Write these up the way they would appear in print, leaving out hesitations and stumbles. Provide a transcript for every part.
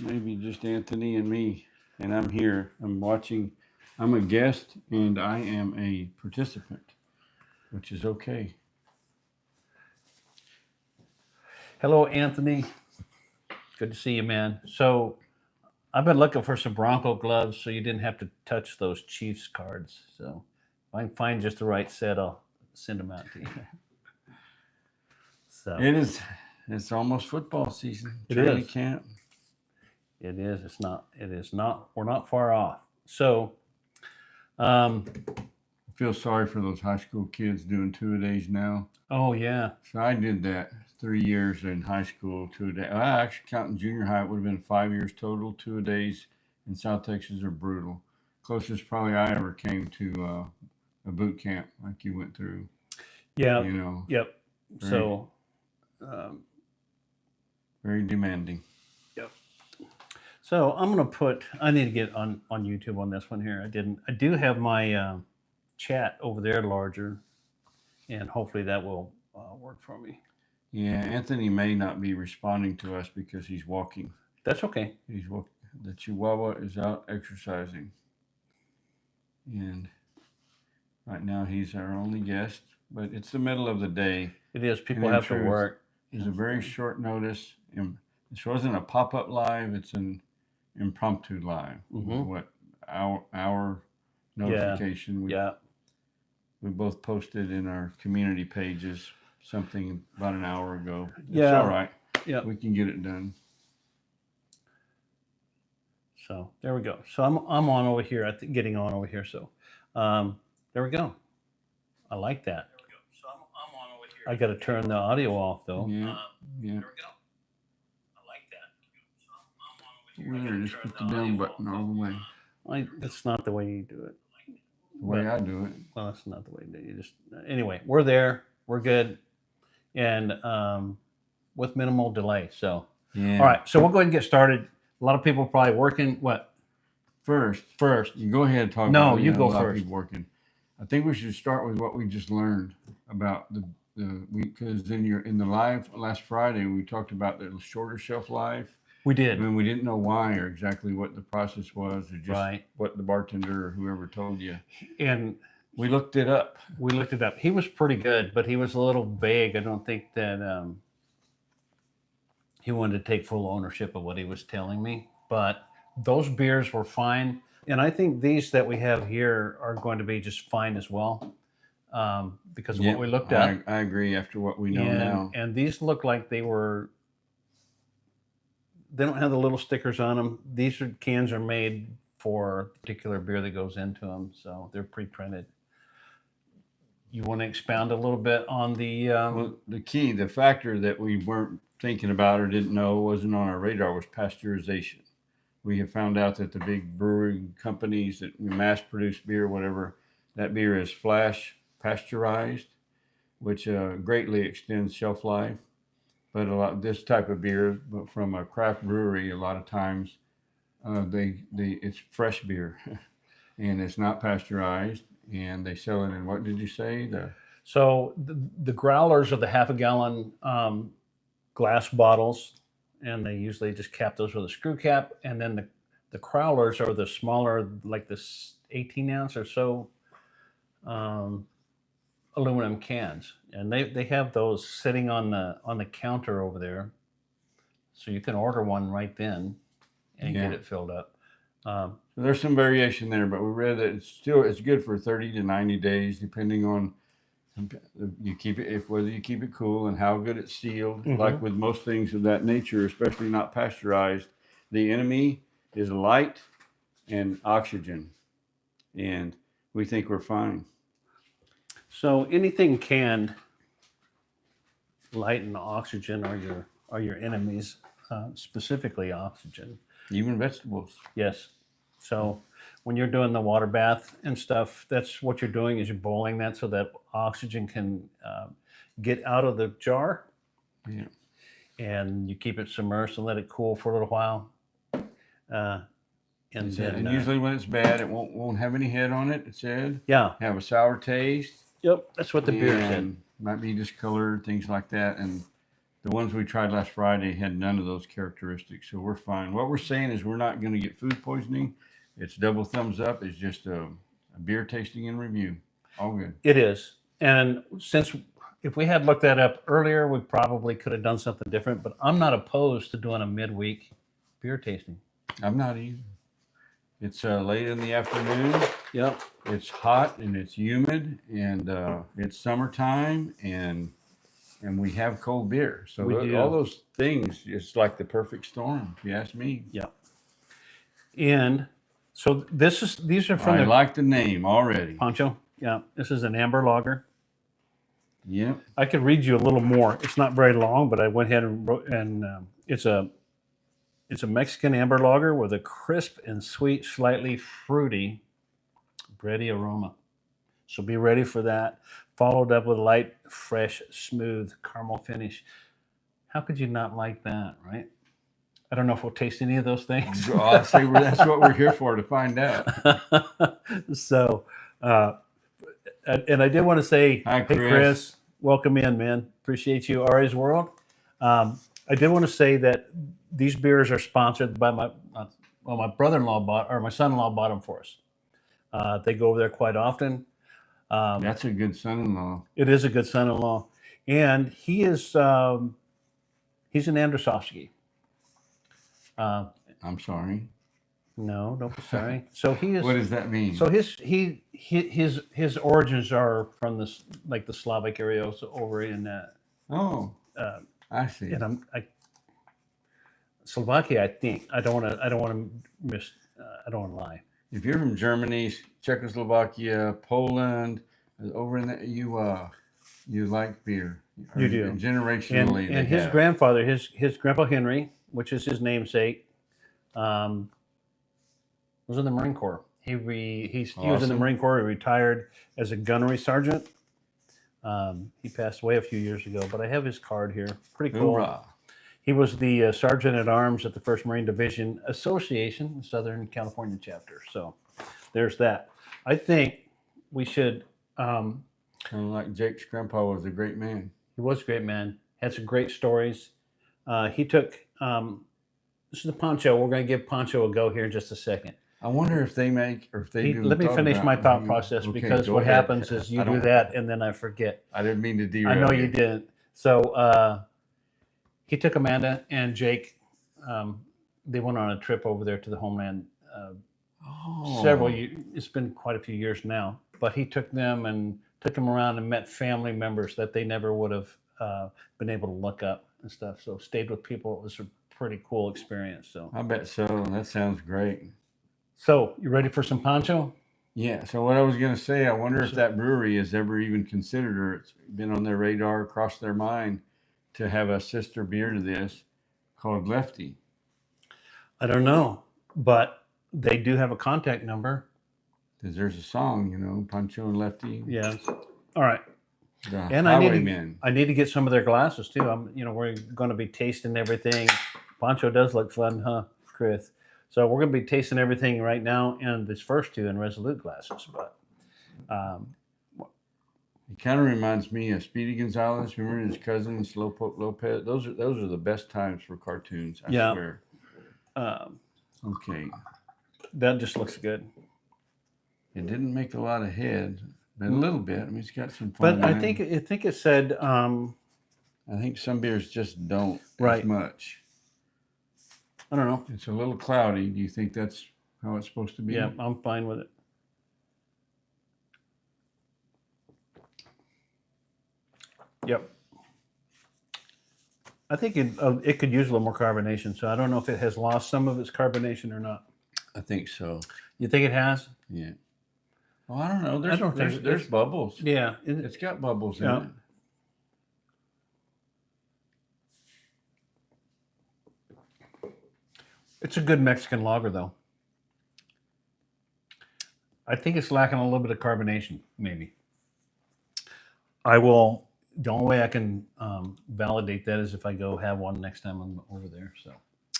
maybe just Anthony and me, and I'm here. I'm watching. I'm a guest, and I am a participant, which is okay. Hello, Anthony. Good to see you, man. So I've been looking for some Bronco gloves so you didn't have to touch those Chiefs cards. So if I can find just the right set, I'll send them out to you. So It is. It's almost football season. It Training is. camp. it is. It's not. It is not. We're not far off. So, um, I feel sorry for those high school kids doing 2-a-days now. oh yeah, So I did that 3 years in high school, 2-a-day. Well, actually, counting junior high, it would have been 5 years total. 2-a-days in South Texas are brutal. Closest probably I ever came to a boot camp like you went through. yeah, You know, yep. Very- So, very demanding. yep. So I'm gonna put. I need to get on YouTube on this one here. I didn't. I do have my chat over there larger, and hopefully that will work for me. Yeah, Anthony may not be responding to us because he's walking. That's okay. He's walk. The Chihuahua is out exercising, and right now he's our only guest. But it's the middle of the day. It is. People And in have to truth, work. It's a very short notice. This wasn't a pop-up live. It's an impromptu live. Mhm. What our notification? Yeah. We both posted in our community pages something about an hour ago. It's Yeah. all right. Yeah. We can get it done. So there we go. So I'm on over here. I think getting on over here. So there we go. I like that. There we go. So I'm on over here. I got to turn the audio off though. Yeah. Yeah. There we go. I like that. So I'm on over here. We're just put the down button all the way. That's not the way you do it. The way I do it. Well, that's not the way you do it. You just anyway. We're there. We're good, and with minimal delay. So Yeah. all right. So we'll go ahead and get started. A lot of people are probably working. What? First, You go ahead and talk. No, about, you go a lot of first. people working. I think we should start with what we just learned about because in the live last Friday we talked about the shorter shelf life. We I did. mean, we didn't know why or exactly what the process was, or just Right. what the bartender or whoever told you. And We looked it up. we looked it up. He was pretty good, but he was a little vague. I don't think that he wanted to take full ownership of what he was telling me. But those beers were fine. And I think these that we have here are going to be just fine as well because of what we looked at. I agree after what we know now. And these look like they don't have the little stickers on them. These cans are made for a particular beer that goes into them. So they're pre-printed. You want to expound a little bit on the... Well, the factor that we weren't thinking about or didn't know, wasn't on our radar, was pasteurization. We have found out that the big brewing companies that mass produce beer, whatever, that beer is flash pasteurized, which greatly extends shelf life. But this type of beer, but from a craft brewery, a lot of times it's fresh beer, and it's not pasteurized, and they sell it in, what did you say? So the growlers are the half-a-gallon glass bottles, and they usually just cap those with a screw cap. And then the crowlers are the smaller, like this 18 ounce or so aluminum cans, and they have those sitting on the counter over there, so you can order one right then and get it filled up. So there's some variation there, but we read that it's good for 30 to 90 days, depending on whether you keep it cool and how good it's sealed. Mhm. Like with most things of that nature, especially not pasteurized, the enemy is light and oxygen, and we think we're fine. So anything canned, light and oxygen are your enemies, specifically oxygen. Even vegetables. Yes. So when you're doing the water bath and stuff, that's what you're doing, is you're boiling that so that oxygen can get out of the jar. Yeah. And you keep it submerged and let it cool for a little while. And usually when it's bad, it won't have any head on it. It said. Yeah. Have a sour taste. Yep. That's what the beer said. And might be discolored, things like that. And The ones we tried last Friday had none of those characteristics, so we're fine. What we're saying is we're not going to get food poisoning. It's double thumbs up. It's just a beer tasting and review. All good. It is. And since if we had looked that up earlier, we probably could have done something different. But I'm not opposed to doing a midweek beer tasting. I'm not either. It's late in the afternoon. Yep. It's hot and it's humid and it's summertime and we have cold beer. So all those things, it's like the perfect storm, if you ask me. Yeah. And so these are from I like the name already. Pancho. Yeah. This is an amber lager. Yep. I could read you a little more. It's not very long, but I went ahead and wrote, and it's a Mexican amber lager with a crisp and sweet, slightly fruity, bready aroma. So be ready for that. Followed up with light, fresh, smooth caramel finish. How could you not like that, right? I don't know if we'll taste any of those things. I'll say that's what we're here for, to find out. So, and I did want to say, hi, hey, Chris, welcome in, man. Appreciate you, Ari's World. I did want to say that these beers are sponsored by my brother-in-law my son-in-law bought them for us. They go over there quite often. That's a good son-in-law. It is a good son-in-law, and he is he's an Androsovsky. I'm sorry. No, don't be sorry. So he is. What does that mean? So his origins are from the Slavic area, so over in. I see. And Slovakia, I think. I don't want to lie. If you're from Germany, Czechoslovakia, Poland, over in that, you like beer. You do. Generationally. And his grandfather, his grandpa Henry, which is his namesake, was in the Marine Corps. He was in the Marine Corps. He retired as a gunnery sergeant. He passed away a few years ago, but I have his card here. Pretty cool. Hoorah. He was the sergeant at arms at the 1st Marine Division Association, Southern California chapter. So there's that. I think we should. Kind of like Jake's grandpa was a great man. He was a great man. Had some great stories. He took. This is the Pancho. We're going to give Pancho a go here in just a second. I wonder if they make or if they do. Let me finish my thought process, because what happens is you do that and then I forget. I didn't mean to derail. I know you didn't. So he took Amanda and Jake. They went on a trip over there to the homeland. Several years. It's been quite a few years now. But he took them around and met family members that they never would have been able to look up and stuff. So stayed with people. It was a pretty cool experience. So I bet so. That sounds great. So you ready for some Pancho? Yeah. So what I was going to say, I wonder if that brewery has ever even considered, or it's been on their radar, crossed their mind, to have a sister beer to this called Lefty. I don't know, but they do have a contact number. Because there's a song, Pancho and Lefty. Yes. All right. And I need to get some of their glasses too. We're going to be tasting everything. Pancho does look fun, huh, Chris? So we're going to be tasting everything right now, and these first two in Resolute glasses. But it kind of reminds me of Speedy Gonzalez. Remember his cousin, Slowpoke Lopez? Those are the best times for cartoons. I swear. Okay. That just looks good. It didn't make a lot of head, but a little bit. I mean, it's got some fun. But I think it said. I think some beers just don't as much. I don't know. It's a little cloudy. Do you think that's how it's supposed to be? Yeah, I'm fine with it. Yep. I think it could use a little more carbonation. So I don't know if it has lost some of its carbonation or not. I think so. You think it has? Yeah. Well, I don't know. There's bubbles. Yeah. It's got bubbles in it. It's a good Mexican lager, though. I think it's lacking a little bit of carbonation, maybe. The only way I can validate that is if I go have one next time I'm over there. So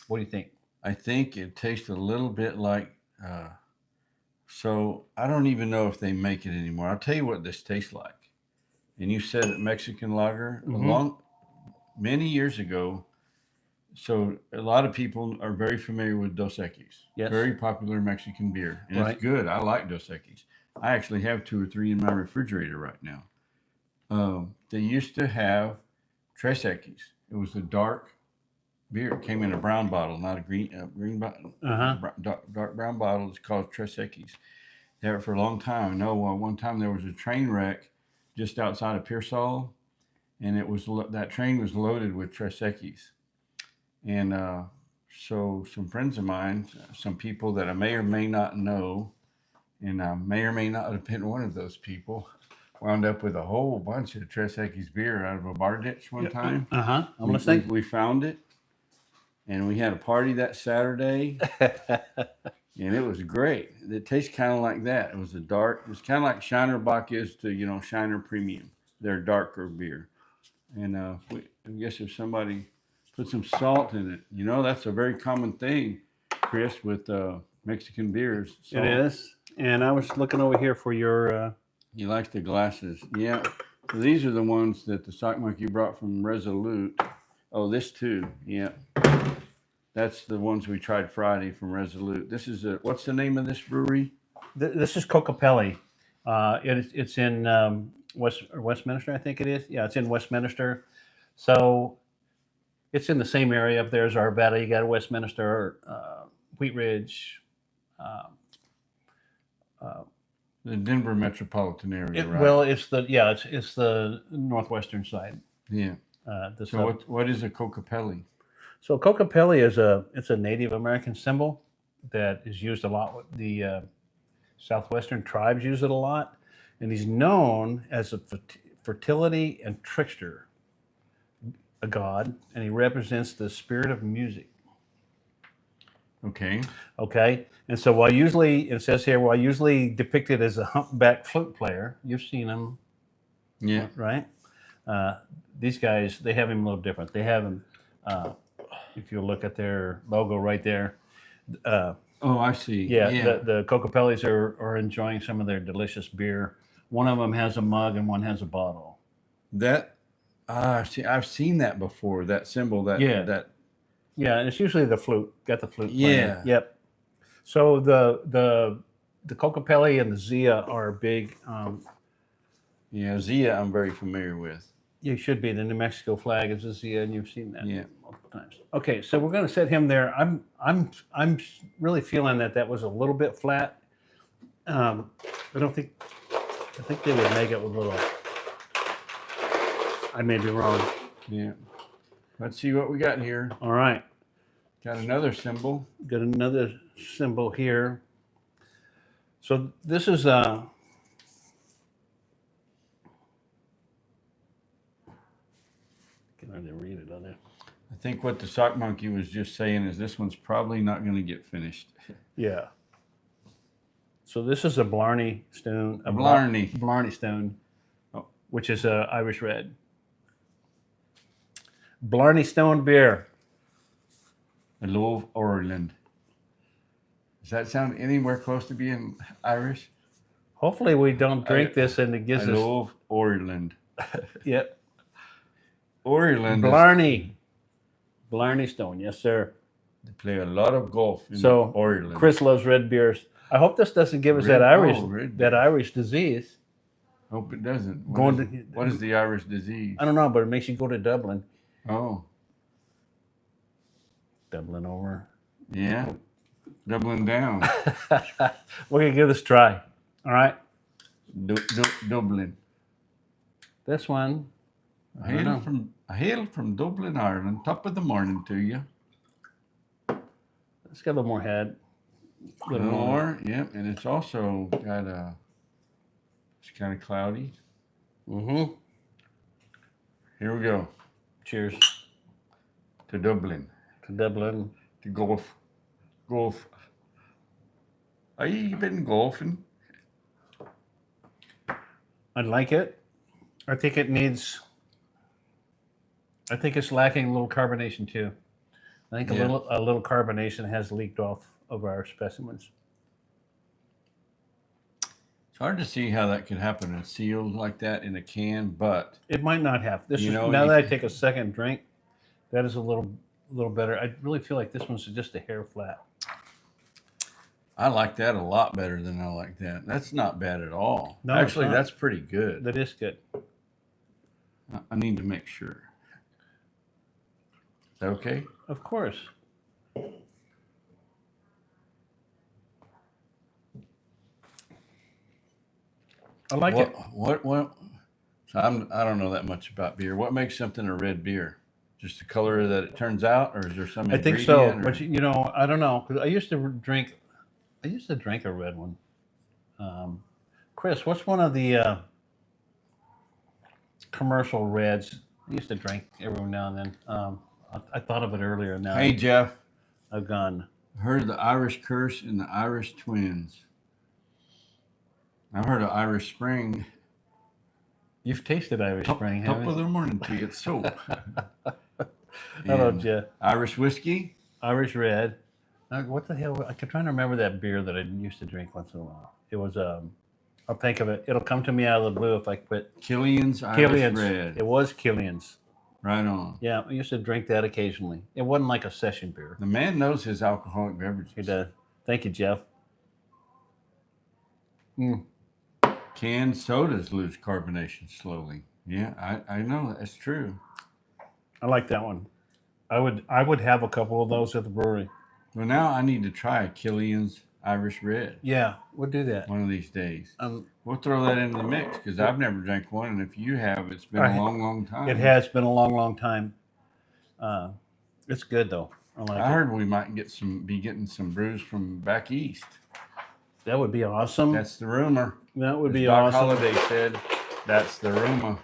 what do you think? I think it tastes a little bit like, so I don't even know if they make it anymore. I'll tell you what this tastes like. And you said Mexican lager. many years ago. So a lot of people are very familiar with Dos Equis. Yes. Very popular Mexican beer, and Right. it's good. I like Dos Equis. I actually have 2 or 3 in my refrigerator right now. They used to have Tres Equis. It was a dark beer. It came in a brown bottle, not a green bottle. Dark brown bottle. It's called Tres Equis. They had it for a long time. I know one time there was a train wreck just outside of Pearsall, and that train was loaded with Tres Equis. And so some friends of mine, some people that I may or may not know, and I may or may not have been one of those people, wound up with a whole bunch of Tres Equis beer out of a bar ditch one time. I'm listening. We found it, and we had a party that Saturday, and it was great. It tastes kind of like that. It was kind of like Shiner Bock is to, Shiner Premium. They're darker beer. And I guess if somebody put some salt in it, that's a very common thing, Chris, with Mexican beers. It is. And I was looking over here for your... He likes the glasses. Yeah. So these are the ones that the Sock Monkey brought from Resolute. Oh, this too. Yeah. That's the ones we tried Friday from Resolute. This is what's the name of this brewery? This is Kokopelli. It's in Westminster, I think it is. Yeah, it's in Westminster. So it's in the same area up there as Arvada. You got Westminster, Wheat Ridge. The Denver metropolitan area, right? Well, it's the northwestern side. Yeah. So what is a Kokopelli? So Kokopelli it's a Native American symbol that is used a lot. With the southwestern tribes use it a lot, and he's known as a fertility and trickster, a god, and he represents the spirit of music. Okay. And so it says here, while usually depicted as a humpback flute player, you've seen him. Yeah. Right? These guys, they have him a little different. They have him, if you look at their logo right there. Oh, I see. Yeah. The Kokopellis are enjoying some of their delicious beer. One of them has a mug and one has a bottle. I've seen that before, that symbol, Yeah, and it's usually the flute. Got the flute playing. Yeah. Yep. So the Kokopelli and the Zia are big. Zia I'm very familiar with. You should be. The New Mexico flag is a Zia, and you've seen that multiple times. Okay, so we're going to set him there. I'm really feeling that was a little bit flat. I think they would make it with a little. I may be wrong. Yeah. Let's see what we got here. All right. Got another symbol. Got another symbol here. So this is can I read it on there? I think what the Sock Monkey was just saying is this one's probably not going to get finished. Yeah. So this is a Blarney Stone. Blarney Stone, which is a Irish red. Blarney Stone beer. I love Ireland. Does that sound anywhere close to being Irish? Hopefully we don't drink this and it gives us... I love Ireland. Yep. Ireland. Blarney Stone, yes, sir. They play a lot of golf in Ireland. Chris loves red beers. I hope this doesn't give us that Irish disease. Hope it doesn't. What is the Irish disease? I don't know, but it makes you go to Dublin. Oh. Dublin over. Yeah. Dublin down. We're going to give this a try. All right. Dublin. This one. I hail from Dublin, Ireland. Top of the morning to you. Let's get a little more head. A little more, yeah. And it's also got it's kind of cloudy. Mm-hmm. Here we go. Cheers. To Dublin. To golf. Have you been golfing? I like it. I think it's lacking a little carbonation too. I think a little carbonation has leaked off of our specimens. It's hard to see how that could happen. It's sealed like that in a can, but it might not have. Now that I take a second drink, That is a little better. I really feel like this one's just a hair flat. I like that a lot better than I like that. That's not bad at all. No, it's Actually, not. that's pretty good. That is good. I need to make sure. Is that okay? Of course. I like it. What? So I don't know that much about beer. What makes something a red beer? Just the color that it turns out, or is there some I think ingredient? so, or- but you know, I don't know because I used to drink a red one. Chris, what's one of the commercial reds? I used to drink every now and then. I thought of it earlier. Now Hey Jeff, I've gone. heard of the Irish Curse and the Irish Twins. I've heard of Irish Spring. You've tasted Irish Spring, Top haven't of you? the morning tea. It's so. Hello, And Jeff. Irish whiskey. Irish red. What the hell? I keep trying to remember that beer that I used to drink once in a while. It was I'll think of it. It'll come to me out of the blue if I quit. Killian's Irish Killian's. Red. It was Killian's. Right on. Yeah, I used to drink that occasionally. It wasn't like a session beer. The man knows his alcoholic beverages. He does. Thank you, Jeff. Mm. Canned sodas lose carbonation slowly. Yeah, I know that's true. I like that one. I would have a couple of those at the brewery. Well, now I need to try a Killian's Irish Red Yeah, we'll do that. one of these days. We'll throw that in the mix because I've never drank one, and if you have, it's been a long, long time. It has been a long, long time. It's good though. I like I it. heard we might be getting some brews from back east. That would be awesome. That's the rumor. That would As be Doc awesome. Holliday said, that's the rumor.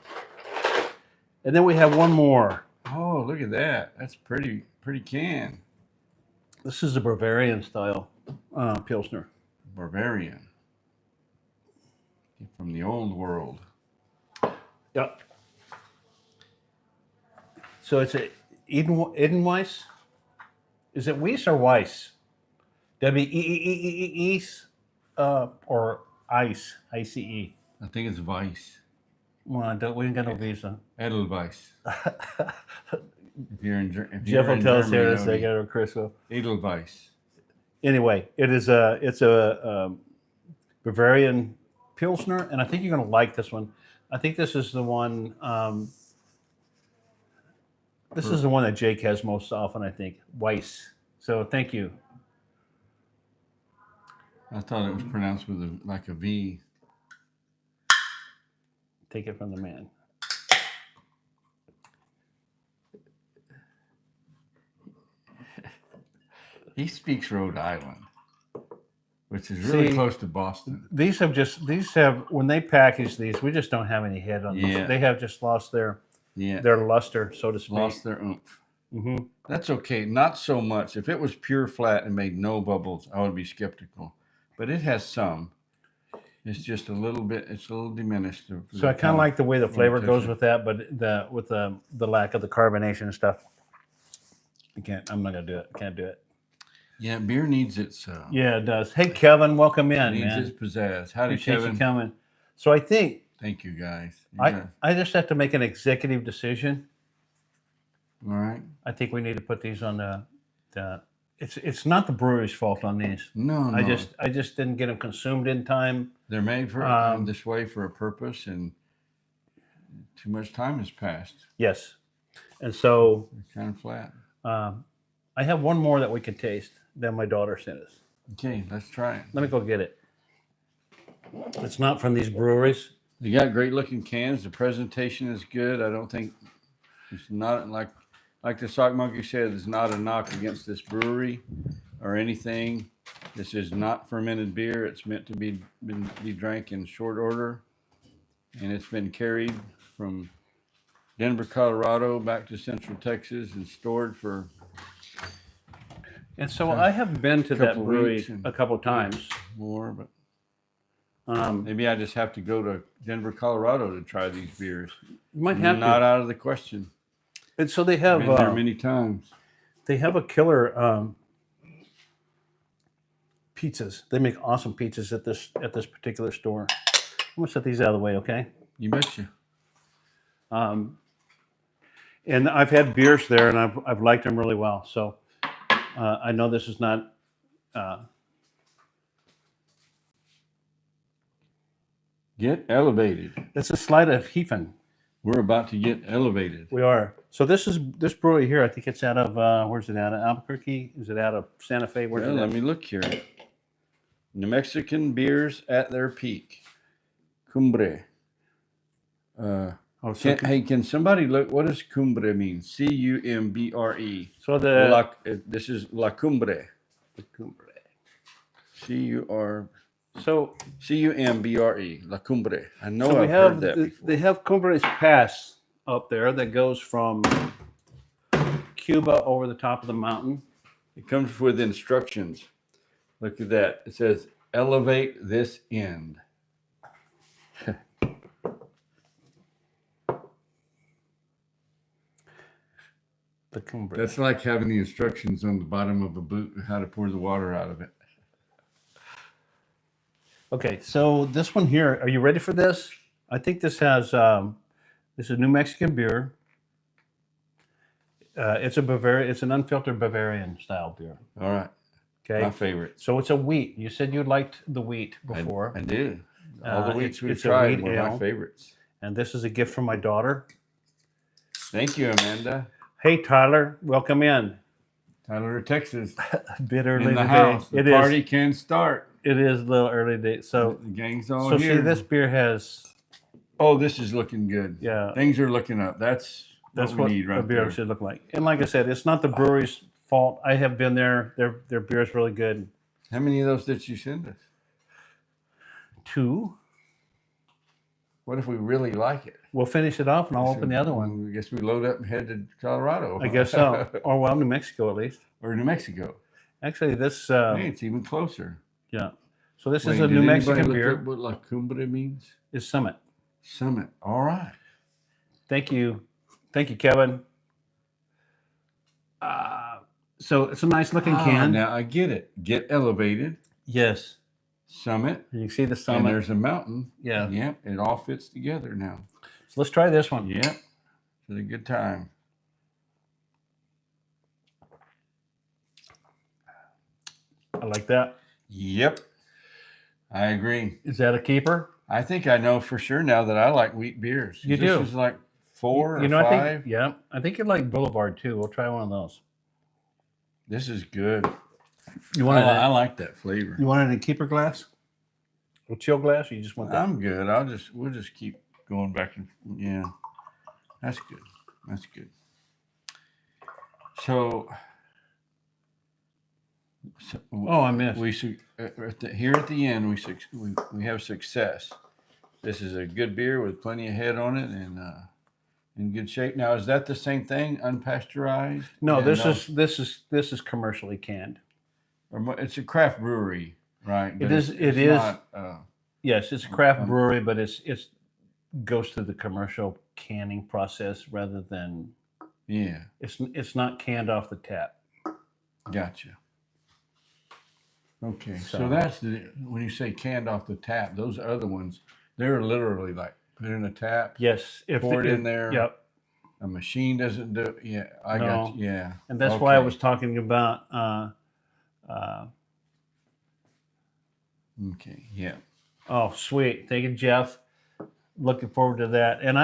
And then we have one more. Oh, look at that. That's pretty can. This is a Bavarian style Pilsner. Bavarian. From the old world. Yep. So it's a Edenweiss. Is it Weiss or Weiss? W-E-E-E-E-E-E-S or ICE? I-C-E. I think it's Weiss. Well, we ain't got no visa. Edelweiss. If you're in Jeff will tell us here in a Germany, second, or Chris will. Edelweiss. Anyway, it's a Bavarian Pilsner, and I think you're going to like this one. I think this is the one. This is the one that Jake has most often. I think Weiss. So thank you. I thought it was pronounced with like a V. Take it from the man. He speaks Rhode Island, which is really See, close to Boston. These have when they package these, we just don't have any head on Yeah. these. They have just lost their Yeah, luster, so to speak. lost their oomph. Mm-hmm. That's okay. Not so much. If it was pure flat and made no bubbles, I would be skeptical. But it has some. It's just a little bit. It's a little diminished. So I kind of like the way the flavor goes with that, but with the lack of the carbonation and stuff, I can't. I'm not gonna do it. I can't do it. Yeah, beer needs its. Yeah, it does. Hey, Kevin, welcome in, needs man. its pizzazz. Howdy, Appreciate Kevin. you coming. So I think Thank you, guys. I just have to make an executive decision. All right. I think we need to put these on the. It's not the brewery's fault on these. No, no. I just didn't get them consumed in time. They're made for this way for a purpose, and too much time has passed. Yes, and so They're kind of flat. I have one more that we can taste that my daughter sent us. Okay, let's try it. Let me go get it. It's not from these breweries. They got great looking cans. The presentation is good. I don't think it's not like the Sock Monkey said, it's not a knock against this brewery or anything. This is not fermented beer. It's meant to be drank in short order. And it's been carried from Denver, Colorado back to Central Texas and stored for And so I have been to that couple brewery weeks and- a couple times. more, but You maybe I just have to go to Denver, Colorado to try these beers. might have Not to. out of the question. And so they have Been there many times. they have a killer pizzas. They make awesome pizzas at this particular store. I'm gonna set these out of the way, okay? You betcha. And I've had beers there, and I've liked them really well. So I know this is not. Get elevated. It's a slight of Hefen. We're about to get elevated. We are. So this brewery here. I think it's out of where's it out of? Albuquerque? Is it out of Santa Fe? Where's Well, it let at? me look here. New Mexican beers at their peak. Cumbre. Can somebody look? What does cumbre mean? Cumbre. So the This is La Cumbre. Cumbre. Cumbre. So La Cumbre. I know so I've heard that before. they have Cumbres Pass up there that goes from Cuba over the top of the mountain. It comes with instructions. Look at that. It says, elevate this end. The Cumbre. That's like having the instructions on the bottom of a boot how to pour the water out of it. Okay, so this one here, are you ready for this? I think this has this is New Mexican beer. It's an unfiltered Bavarian style beer. All right. Okay. My favorite. So it's a wheat. You said you liked the wheat before. I do. All the wheats we've it's a tried wheat were ale. my favorites. And this is a gift from my daughter. Thank you, Amanda. Hey, Tyler, welcome in. Tyler, Texas. A bit early In the today. house. The It party is. can start. It is a little early day. So The gang's all so here. see, this beer has Oh, this is looking good. yeah. Things are looking up. That's That's what what we need a right beer there. should look like. And like I said, it's not the brewery's fault. I have been there. Their beer is really good. How many of those did you send us? 2. What if we really like it? We'll finish it off, and I'll open the other one. I guess we load up and head to Colorado. I guess so. Or well, New Mexico at least. Or New Mexico. Actually, this Hey, it's even closer. yeah. So this Wait, is a did New anybody Mexican look beer. up what La Cumbre means? Is Summit. Summit. All right. Thank you, Kevin. So it's a nice looking can. Now I get it. Get elevated. Yes. Summit. You can see the And summit. there's a mountain. Yeah. Yep. It all fits together now. So let's try this one. Yep. It's a good time. I like that. Yep. I agree. Is that a keeper? I think I know for sure now that I like wheat beers. You this do. is like 4 You or know, 5. I think you like Boulevard too. We'll try one of those. This is good. You want I like that flavor. You want it in keeper glass? Or chill glass? Or you just want that? I'm good. We'll just keep going back and yeah. That's good. That's good. So Oh, I missed. Here at the end we have success. This is a good beer with plenty of head on it and in good shape. Now, is that the same thing? Unpasteurized? No, Yeah, this is commercially canned. It's a craft brewery, right? But It is. It's It is. not, Yes, it's a craft brewery, but it's goes through the commercial canning process rather than yeah. it's not canned off the tap. Gotcha. Okay, so So- that's when you say canned off the tap. Those other ones, they're literally like put in a tap, Yes, pour it in there. Yep, A machine doesn't do it. Yeah, I got you. Yeah, and that's why I Okay. was talking about. Okay, yeah. Oh, sweet! Thank you, Jeff. Looking forward to that, and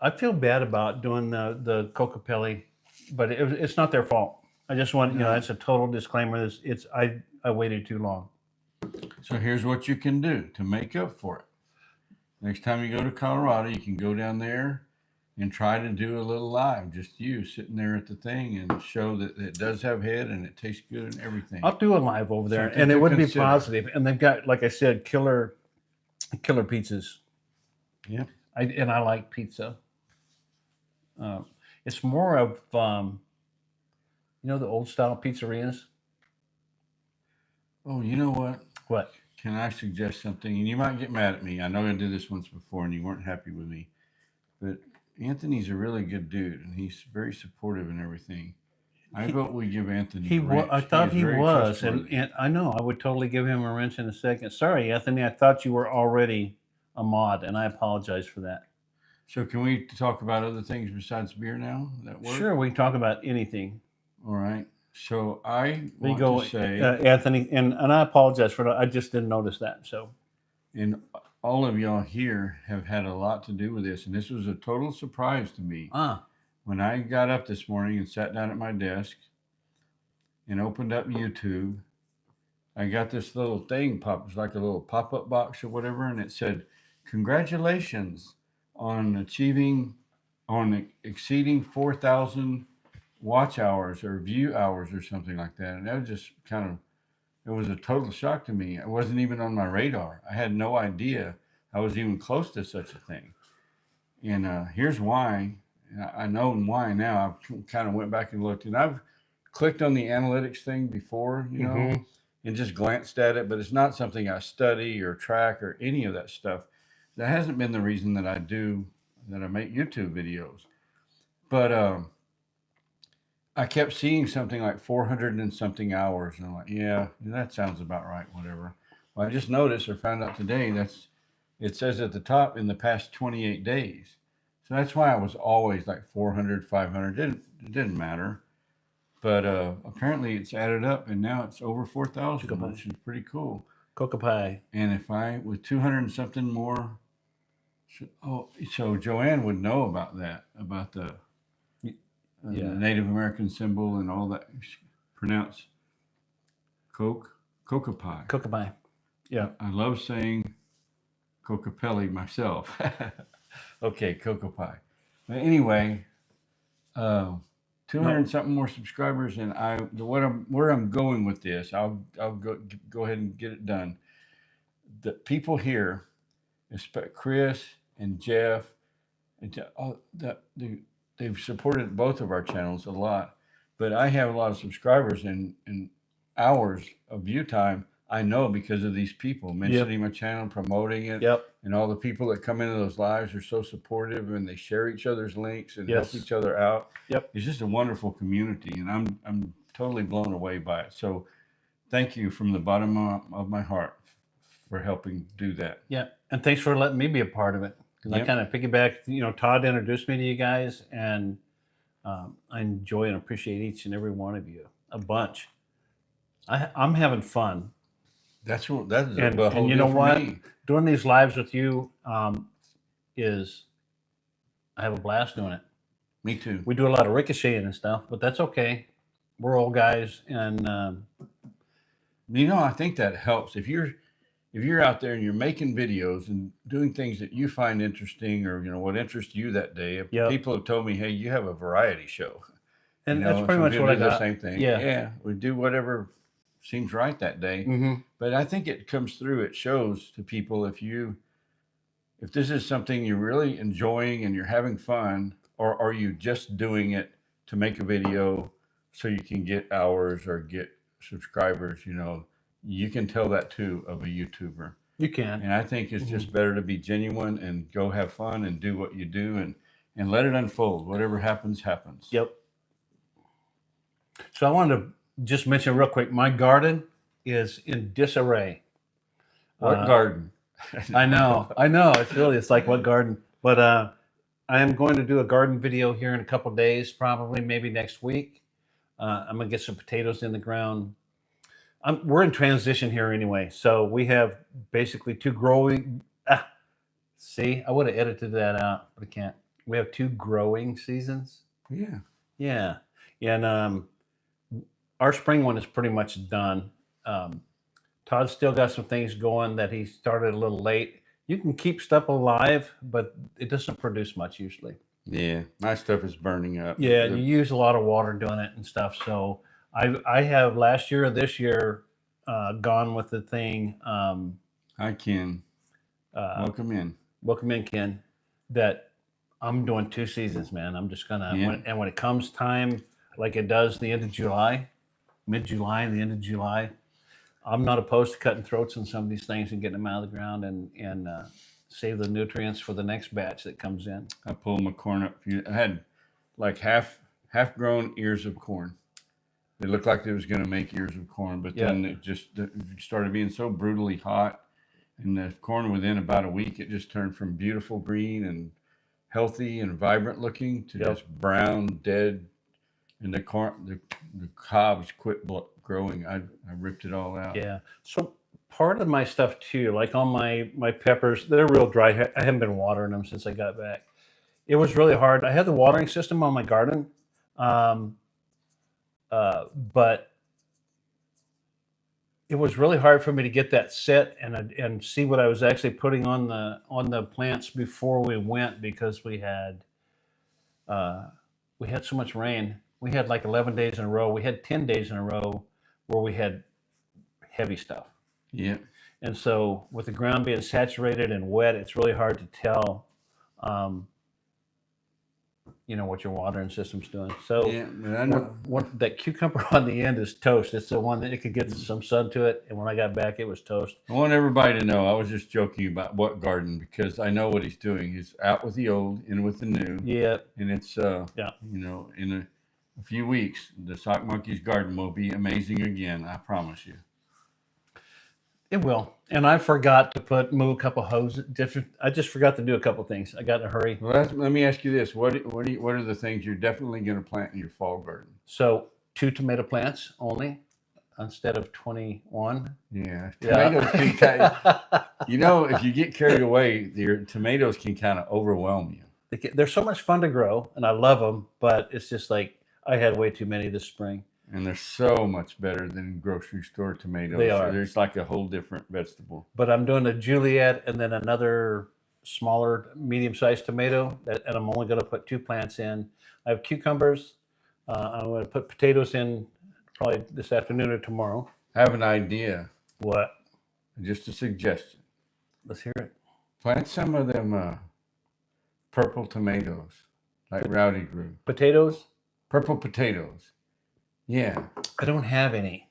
I feel bad about doing the Kokopelli, but it's not their fault. I just want it's a total disclaimer. I waited too long. So here's what you can do to make up for it. Next time you go to Colorado, you can go down there and try to do a little live, just you sitting there at the thing and show that it does have head and it tastes good and everything. I'll do a live over there, Something and it to would be consider. positive. And they've got, like I said, killer pizzas. Yeah. I like pizza. It's more of the old style pizzerias. Oh, you know what? What? Can I suggest something? And you might get mad at me. I know I did this once before and you weren't happy with me. But Anthony's a really good dude and he's very supportive and everything. I vote we give Anthony a wrench. I thought is he very was, trustworthy. and I know I would totally give him a wrench in a second. Sorry, Anthony, I thought you were already a mod, and I apologize for that. So can we talk about other things besides beer now? That work? Sure, we can talk about anything. All right. So I There you want go, to say, Anthony, and I apologize for that. I just didn't notice that. So and all of y'all here have had a lot to do with this, and this was a total surprise to me. When I got up this morning and sat down at my desk and opened up YouTube, I got this little thing pop. It's like a little pop-up box or whatever, and it said, "Congratulations on exceeding 4,000 watch hours or view hours or something like that." And that was just kind of, it was a total shock to me. It wasn't even on my radar. I had no idea I was even close to such a thing. And here's why. I know why now. I kind of went back and looked, and I've clicked on the analytics thing before, and just glanced at it, but it's not something I study or track or any of that stuff. That hasn't been the reason that I make YouTube videos. But I kept seeing something like 400 and something hours, and I'm like, yeah, that sounds about right, whatever. Well, I just noticed or found out today it says at the top in the past 28 days. So that's why I was always like 400, 500. It didn't matter. But apparently it's added up, and now it's over 4,000, which is pretty cool. Kokopelli. And if with 200 and something more, so Joanne would know about that, about the Native American symbol and all that. Pronounced Kokopelli. Kokopelli. Yeah. I love saying Kokopelli myself. Okay, Kokopelli. But anyway, 200 something more subscribers, and where I'm going with this, I'll go ahead and get it done. The people here, Chris and Jeff, they've supported both of our channels a lot, but I have a lot of subscribers and hours of view time. I know because of these people mentioning my channel, promoting it, and all the people that come into those lives are so supportive, and they share each other's links and help each other out. It's just a wonderful community, and I'm totally blown away by it. So thank you from the bottom of my heart for helping do that. Yeah, and thanks for letting me be a part of it, because I kind of piggybacked. Todd introduced me to you guys, and I enjoy and appreciate each and every one of you a bunch. I'm having fun. That's and you know what? Doing these lives with you is, I have a blast doing it. Me too. We do a lot of ricocheting and stuff, but that's okay. We're old guys, and I think that helps. If you're out there and you're making videos and doing things that you find interesting, or what interests you that day. People have told me, hey, you have a variety show, and that's pretty much what I got. The same thing. Yeah, we do whatever seems right that day. But I think it comes through. It shows to people if this is something you're really enjoying and you're having fun, or are you just doing it to make a video so you can get hours or get subscribers? You can tell that too of a YouTuber. You can. And I think it's just better to be genuine and go have fun and do what you do and let it unfold. Whatever happens, happens. Yep. So I wanted to just mention real quick, my garden is in disarray. What garden? I know. It's like what garden? But I am going to do a garden video here in a couple of days, probably maybe next week. I'm going to get some potatoes in the ground. We're in transition here anyway. So we have basically two growing. See, I would have edited that out, but I can't. We have two growing seasons. Yeah. Yeah. And our spring one is pretty much done. Todd's still got some things going that he started a little late. You can keep stuff alive, but it doesn't produce much usually. Yeah, my stuff is burning up. Yeah, you use a lot of water doing it and stuff. So I have last year or this year gone with the thing. Hi, Ken. Welcome in. Welcome in, Ken. That I'm doing 2 seasons, man. I'm just gonna when it comes time, like it does the end of July, mid-July and the end of July, I'm not opposed to cutting throats on some of these things and getting them out of the ground and save the nutrients for the next batch that comes in. I pulled my corn up. I had like half-grown ears of corn. It looked like it was going to make ears of corn, but then it just started being so brutally hot And the corn, within about a week, it just turned from beautiful green and healthy and vibrant looking to just brown, dead. And the cobs quit growing. I ripped it all out. Yeah. So part of my stuff too, like on my peppers, they're real dry. I haven't been watering them since I got back. It was really hard. I had the watering system on my garden, um, but it was really hard for me to get that set and see what I was actually putting on the plants before we went, because we had so much rain. We had like 11 days in a row. We had 10 days in a row where we had heavy stuff. Yeah. And so with the ground being saturated and wet, it's really hard to tell, what your watering system's doing. So Yeah, but I know. what that cucumber on the end is toast. It's the one that it could get some sun to it. And when I got back, it was toast. I want everybody to know I was just joking about what garden, because I know what he's doing. He's out with the old, in with the new. Yeah. And it's, Yeah. in a few weeks, the Sock Monkey's garden will be amazing again. I promise you. It will. And I forgot to move a couple hoses. I just forgot to do a couple things. I got in a hurry. Well, let me ask you this: what are the things you're definitely going to plant in your fall garden? So 2 tomato plants only, instead of 21. Yeah, tomatoes can if you get carried away, your tomatoes can kind of overwhelm you. They're so much fun to grow, and I love them, but it's just like I had way too many this spring. And they're so much better than grocery store tomatoes. They are. There's like a whole different vegetable. But I'm doing a Juliet and then another smaller, medium-sized tomato, and I'm only going to put 2 plants in. I have cucumbers. I'm going to put potatoes in probably this afternoon or tomorrow. I have an idea. What? Just a suggestion. Let's hear it. Plant some of them purple tomatoes, like Rowdy grew. Potatoes? Purple potatoes. Yeah. I don't have any.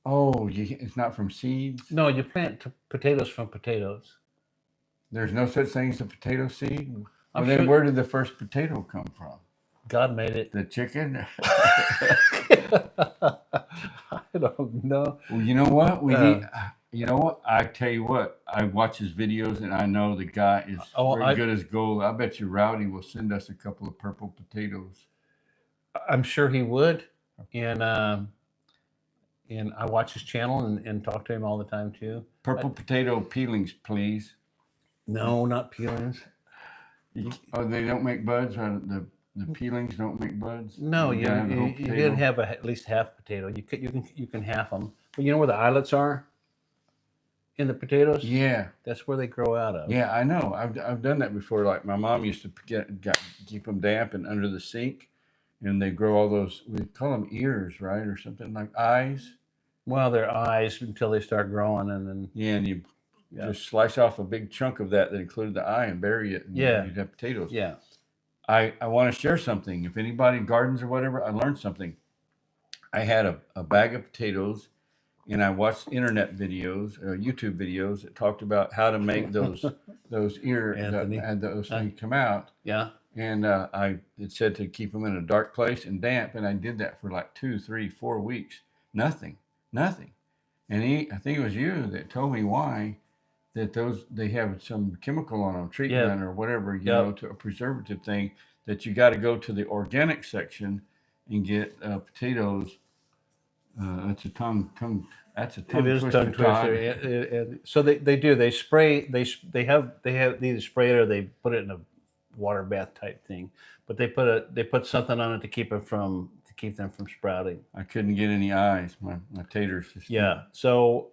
Oh, it's not from seeds? No, you plant potatoes from potatoes. There's no such thing as a potato seed? Well, I'm then sure where did the first potato come from? God made it. The chicken? I don't know. Well, you know what? You know what? I tell you what. I watch his videos, and I know the guy is very good as gold. I bet you Rowdy will send us a couple of purple potatoes. I'm sure he would, and I watch his channel and talk to him all the time too. Purple potato peelings, please. No, not peelings. They don't make buds. The peelings don't make buds. No, you didn't have at least half potato. You can half them, but you know where the eyelets are in the potatoes? Yeah, that's where they grow out of. Yeah, I know. I've done that before. Like my mom used to keep them damp and under the sink. And they grow all those, we call them ears, right? Or something like eyes. Well, they're eyes until they start growing. And then. Yeah, and you just slice off a big chunk of that included the eye and bury it. And you'd have potatoes. Yeah. I want to share something. If anybody gardens or whatever, I learned something. I had a bag of potatoes, and I watched internet videos, YouTube videos that talked about how to make those ears and those things come out. Yeah. And it said to keep them in a dark place and damp, and I did that for like 2, 3, 4 weeks. Nothing. And I think it was you that told me why, that they have some chemical on them, treatment or whatever, to a preservative thing, that you got to go to the organic section and get potatoes. That's a tongue. That's a tongue. It is tongue twister. So they do. They spray. They have either spray it or they put it in a water bath type thing, but they put something on it to keep them from sprouting. I couldn't get any eyes. My taters just So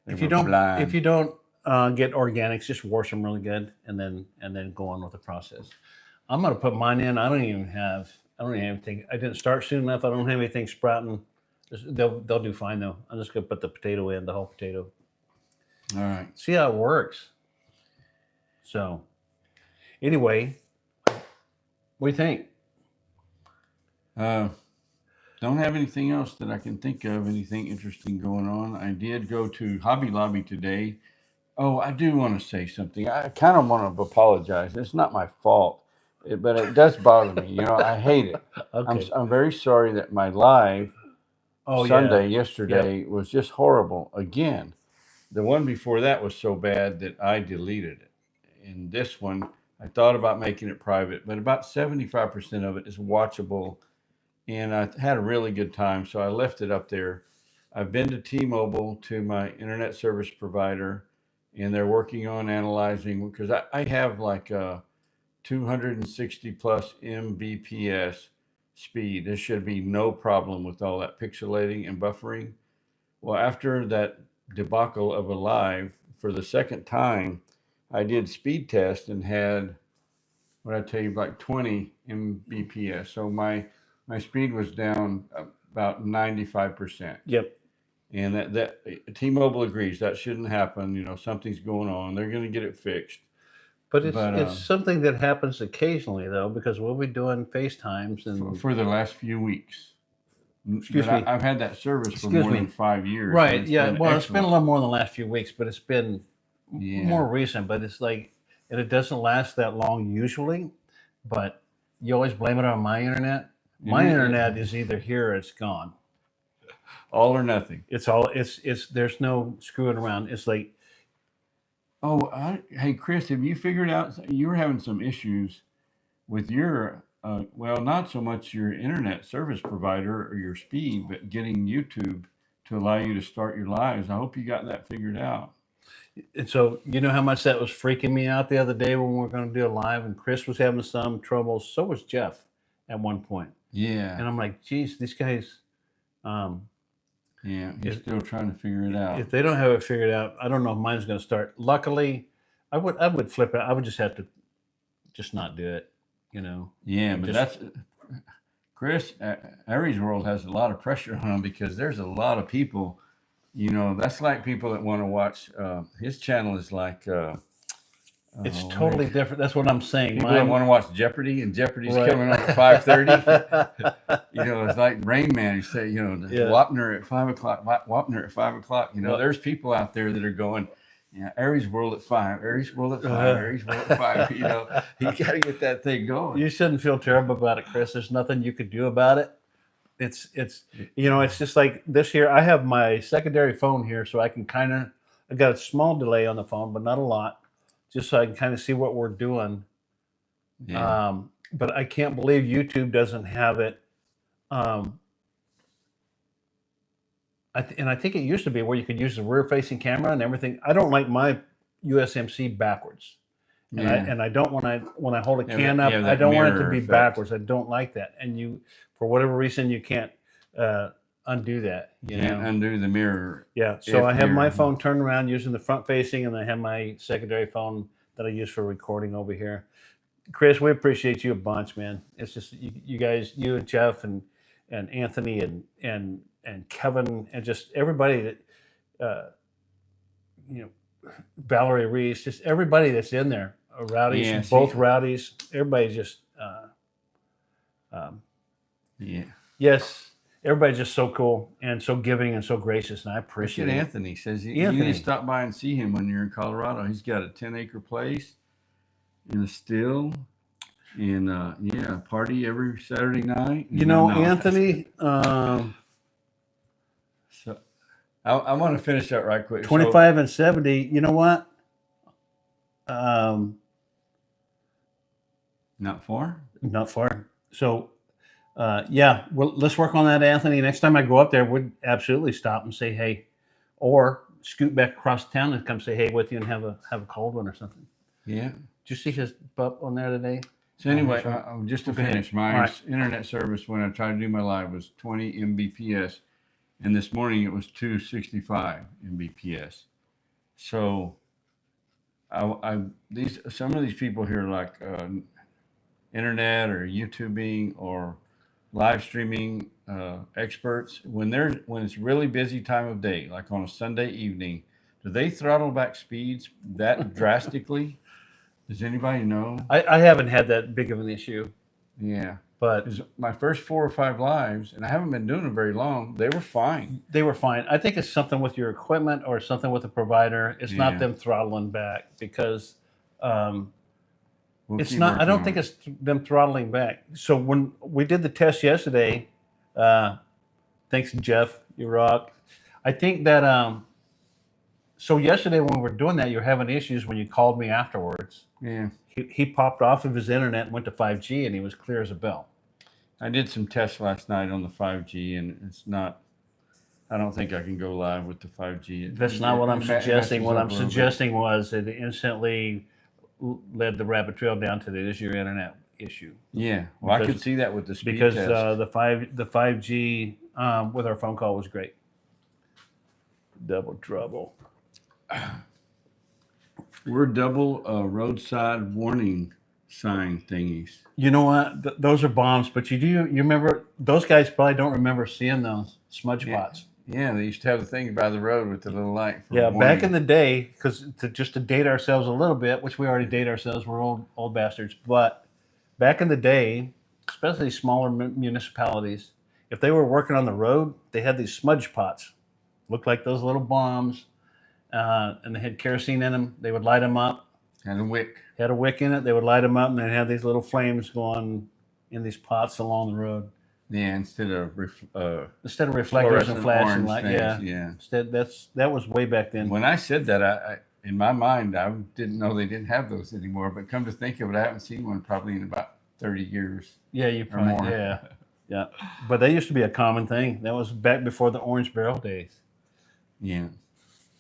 if you don't get organics, just wash them really good and then go on with the process. I'm gonna put mine in. I don't even have anything. I didn't start soon enough. I don't have anything sprouting. They'll do fine though. I'm just gonna put the potato in, the whole potato. All right. See how it works. So anyway, what do you think? Don't have anything else that I can think of, anything interesting going on. I did go to Hobby Lobby today. Oh, I do want to say something. I kind of want to apologize. It's not my fault, but it does bother me. I hate it. Okay. I'm very sorry that my live Sunday yesterday was just horrible again. the one before that was so bad that I deleted it. And this one, I thought about making it private, but about 75% of it is watchable. And I had a really good time, so I left it up there. I've been to T-Mobile, to my internet service provider, and they're working on analyzing because I have like a 260 plus Mbps speed. There should be no problem with all that pixelating and buffering. Well, after that debacle of a live, for the second time, I did speed test and had what I tell you like 20 Mbps. So my speed was down about 95%. Yep. And that T-Mobile agrees that shouldn't happen. You know, something's going on. They're going to get it fixed. But But it's something that happens occasionally though, because we'll be doing FaceTimes and for the last few weeks, excuse me. I've had that service for Excuse more me. than 5 years. Right. Yeah. Well, it's been a excellent. little more than the last few weeks, but it's been Yeah. more recent. But it's like, and it doesn't last that long usually. But you always blame it on my internet. My Mhm. internet is either here or it's gone. All or nothing. It's all. It's. There's no screwing around. It's like, Oh, hey, Chris, have you figured out you were having some issues with your, well, not so much your internet service provider or your speed, but getting YouTube to allow you to start your lives? I hope you got that figured out. and so you know how much that was freaking me out the other day when we were going to do a live, and Chris was having some trouble. So was Jeff at one point, Yeah. and I'm like, geez, these guys. Yeah. He's If- still trying to figure it out. If they don't have it figured out, I don't know if mine's going to start. Luckily, I would flip it. I would just have to just not do it. You know. Yeah, but just- that's Chris. Aries World has a lot of pressure on him because there's a lot of people. You know, that's like people that want to watch. His channel is like. It's oh, totally man. different. That's what I'm saying. People that want to watch Jeopardy, and Jeopardy's Right. coming on at 5:30. You know, it's like Rain Man. You say, you know, Yeah. Wapner at 5 o'clock. Wapner at 5 o'clock. You know, Well- there's people out there that are going. Yeah, Aries World at 5. Aries World at 5. Uh-huh. Aries World at 5. You know, you got to get that thing going. You shouldn't feel terrible about it, Chris. There's nothing you could do about it. It's you know, it's just like this here. I have my secondary phone here, so I can I got a small delay on the phone, but not a lot, just so I can kind of see what we're doing. Yeah. But I can't believe YouTube doesn't have it. And I think it used to be where you could use the rear-facing camera and everything. I don't like my USMC backwards, and Yeah. I don't when I hold a Yeah, can that- up. yeah, I that don't want it to mirror be effect. backwards. I don't like that. And you, for whatever reason, you can't undo that. You Can't know. undo the mirror. Yeah. So if I have my you're- phone turned around using the front-facing, and I have my secondary phone that I use for recording over here. Chris, we appreciate you a bunch, man. It's just you guys, you and Jeff and Anthony and Kevin and just everybody that you know, Valerie Reese, just everybody that's in there. Rowdies, Yeah, see- both rowdies. Everybody's just Yeah. yes, everybody's just so cool and so giving and so gracious, and I appreciate Appreciate it. Anthony says you need Anthony. to stop by and see him when you're in Colorado. He's got a 10-acre place in a still, and yeah, party every Saturday night. You know, No, Anthony, So I want to finish that right quick. So- 25 and 70. You know what? not far. Not far. So, yeah, well, let's work on that, Anthony. Next time I go up there, we'd absolutely stop and say hey, or scoot back across town and come say hey with you and have a cold one or something. Yeah. Did you see his pup on there today? So anyway, Sure. just to Go ahead. finish, my All right. internet service when I tried to do my live was 20 Mbps, and this morning it was 265 Mbps. So, some of these people here like internet or YouTubing or live streaming experts when it's really busy time of day, like on a Sunday evening, do they throttle back speeds that drastically? Does anybody know? I haven't had that big of an issue, Yeah. but 'Cause my first 4 or 5 lives, and I haven't been doing them very long, they were fine. they were fine. I think it's something with your equipment or something with the provider. It's Yeah. not them throttling back because We'll it's keep not. I working don't on think it. it's them throttling back. So when we did the test yesterday, thanks Jeff, you rock. I think that So yesterday when we were doing that, you were having issues when you called me afterwards. Yeah. He popped off of his internet and went to 5G, and he was clear as a bell. I did some tests last night on the 5G, and it's not. I don't think I can go live with the 5G. That's not what I'm suggesting. What I'm suggesting was it instantly led the rabbit trail down to the your internet issue. Yeah, well, I could see that with the speed because test. the 5G with our phone call was great. Double trouble. We're double roadside warning sign thingies. You know what? Those are bombs. But you remember those guys probably don't remember seeing those smudge pots. Yeah, they used to have the thing by the road with the little light. Yeah, back in the day, because just to date ourselves a little bit, which we already date ourselves, we're old bastards. But back in the day, especially smaller municipalities, if they were working on the road, they had these smudge pots, looked like those little bombs, and they had kerosene in them. They would light them up. Had a wick. Had a wick in it. They would light them up, and they'd have these little flames going in these pots along the road. Yeah, instead of reflectors and flashing lights. Yeah. Instead, that was way back then. When I said that, I in my mind, I didn't know they didn't have those anymore. But come to think of it, I haven't seen one probably in about 30 years. Yeah, you probably more. Yeah. But that used to be a common thing. That was back before the orange barrel days. Yeah.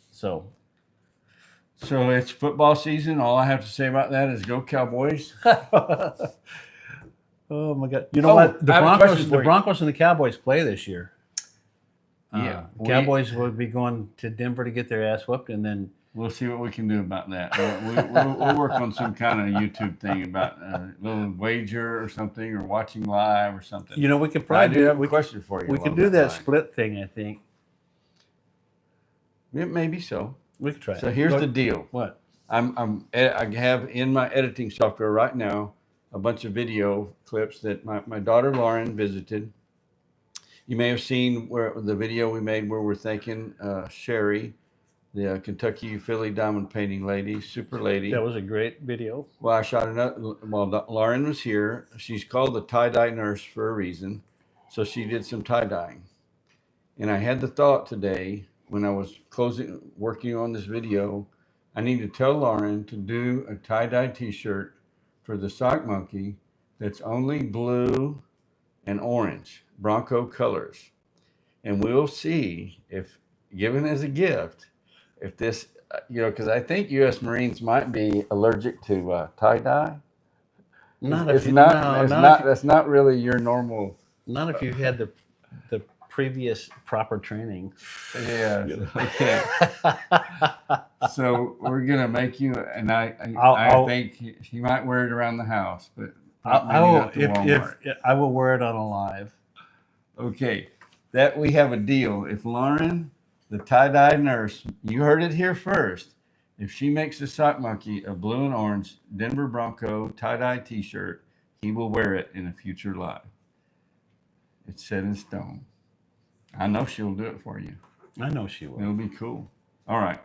So it's football season. All I have to say about that is go Cowboys. Oh my God! You know what? The Broncos and the Cowboys play this year. Yeah, Cowboys will be going to Denver to get their ass whooped, and then we'll see what we can do about that. We'll work on some kind of YouTube thing about a little wager or something, or watching live or something. You know, we could probably do have a question for you. We could do that split thing. I think. It maybe so. We could try. So here's the deal. What? I have in my editing software right now a bunch of video clips that my daughter Lauren visited. You may have seen where the video we made where we're thanking Sherry, the Kentucky Philly diamond painting lady, super lady. That was a great video. Well, I shot another while Lauren was here. She's called the tie-dye nurse for a reason. So she did some tie-dyeing. And I had the thought today when I was working on this video, I need to tell Lauren to do a tie-dye t-shirt for the sock monkey that's only blue and orange, Bronco colors. And we'll see if, given as a gift, if this, because I think U.S. Marines might be allergic to tie-dye. That's not really your normal. Not if you've had the previous proper training. Yeah. Okay. So we're gonna make you, and I think he might wear it around the house, but I will wear it on a live. Okay, that we have a deal. If Lauren, the tie-dye nurse, you heard it here first. If she makes the sock monkey a blue and orange Denver Bronco tie-dye T-shirt, he will wear it in a future live. It's set in stone. I know she'll do it for you. I know she will. It'll be cool. All right.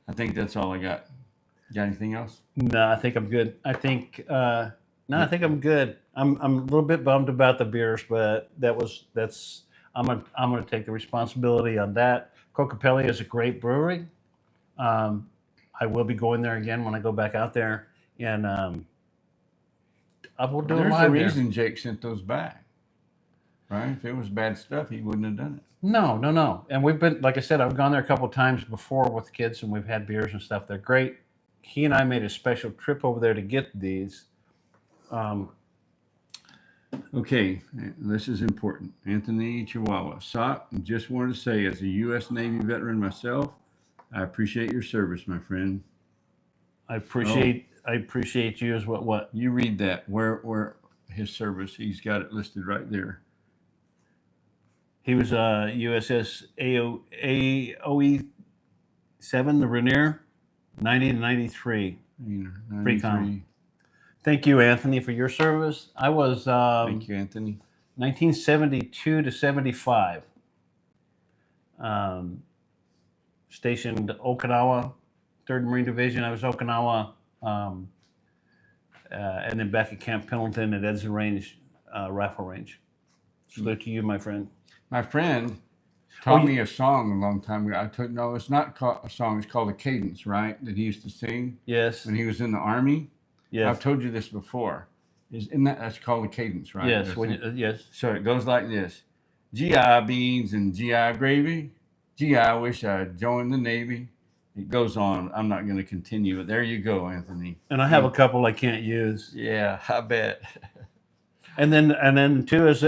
I think that's all I got. Got anything else? No, I think I'm good. I think I'm good. I'm a little bit bummed about the beers, but I'm gonna take the responsibility on that. Kokopelli is a great brewery. I will be going there again when I go back out there, and I will do it live. There's a reason Jake sent those back. Right? If it was bad stuff, he wouldn't have done it. No. And we've been, like I said, I've gone there a couple of times before with kids, and we've had beers and stuff. They're great. He and I made a special trip over there to get these. Okay, this is important. Anthony Chihuahua. Sock, just wanted to say, as a U.S. Navy veteran myself, I appreciate your service, my friend. I appreciate you as what? You read that. Where his service, he's got it listed right there. He was USS AOE 7, the Rainier, 90 to 93. Pre-com. Thank you, Anthony, for your service. I was thank you, Anthony. 1972 to 75. Stationed Okinawa, 3rd Marine Division. I was Okinawa, and then back at Camp Pendleton at Edson Range, rifle range. Salute to you, my friend. My friend taught me a song a long time ago. I told no, it's not called a song. It's called a cadence, right? That he used to sing Yes. when he was in the army. Yes. I've told you this before. That's called a cadence, right? Yes. Yes. So it goes like this: GI beans and GI gravy. GI wish I'd joined the Navy. It goes on. I'm not going to continue, but there you go, Anthony. And I have a couple I can't use. Yeah, I bet. And then too, as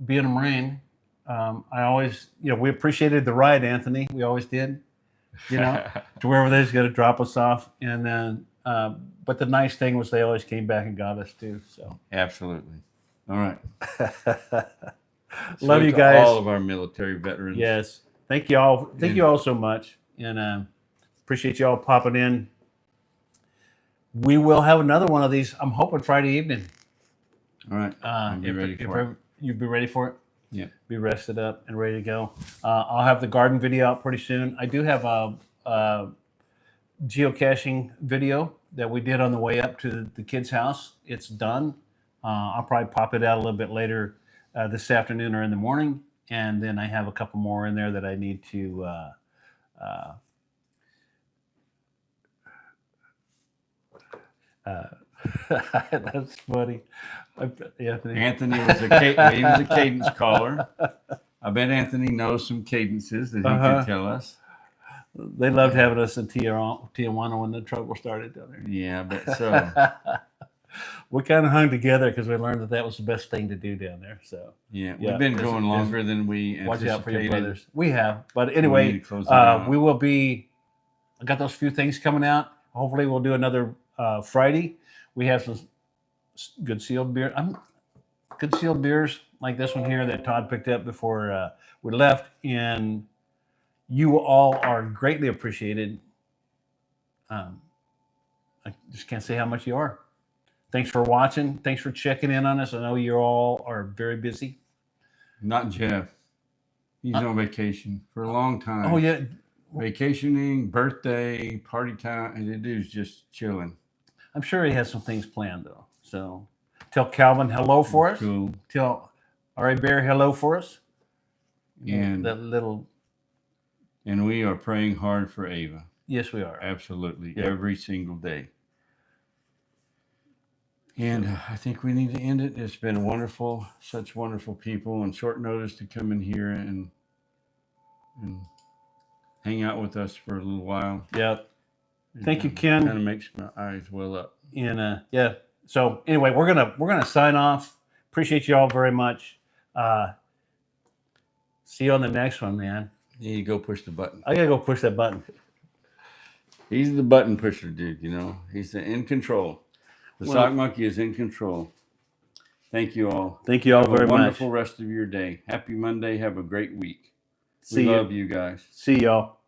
being a Marine, I always, we appreciated the ride, Anthony. We always did, to wherever they was going to drop us off. And then, but the nice thing was they always came back and got us too. So Absolutely. All right. Love you guys. All of our military veterans. Yes. Thank you all. Thank you all so much. And appreciate you all popping in. We will have another one of these. I'm hoping Friday evening. All right. I'll be ready for it. You'll be ready for it? Yeah. Be rested up and ready to go. I'll have the garden video out pretty soon. I do have a geocaching video that we did on the way up to the kids' house. It's done. I'll probably pop it out a little bit later this afternoon or in the morning. And then I have a couple more in there that I need to that's funny. Anthony was he was a cadence caller. I bet Anthony knows some cadences that he could tell us. They loved having us in Tijuana when the trouble started down there. Yeah, I bet so. We kind of hung together because we learned that was the best thing to do down there. So we've been going longer than we anticipated. Watch out for your brothers. We have, but anyway, we will be. I got those few things coming out. Hopefully, we'll do another Friday. We have some good sealed beer. Good sealed beers like this one here that Todd picked up before we left, and you all are greatly appreciated. I just can't say how much you are. Thanks for watching. Thanks for checking in on us. I know you all are very busy. Not Jeff. He's on vacation for a long time. Oh, yeah. Vacationing, birthday, party time, and the dude's just chilling. I'm sure he has some things planned, though. So tell Calvin hello for us. Cool. Tell R.A. Bear hello for us. And that little. And we are praying hard for Ava. Yes, we are. Absolutely. Yeah. Every single day. And I think we need to end it. It's been wonderful, such wonderful people, and short notice to come in here and hang out with us for a little while. Yep. Thank you, Ken. Kind of makes my eyes well up. And so anyway, we're gonna sign off. Appreciate you all very much. See you on the next one, man. You need to go push the button. I gotta go push that button. He's the button pusher, dude. He's in control. The sock monkey is in control. Thank you all. Thank you all very much. Have a wonderful rest of your day. Happy Monday. Have a great week. We love you guys. See y'all.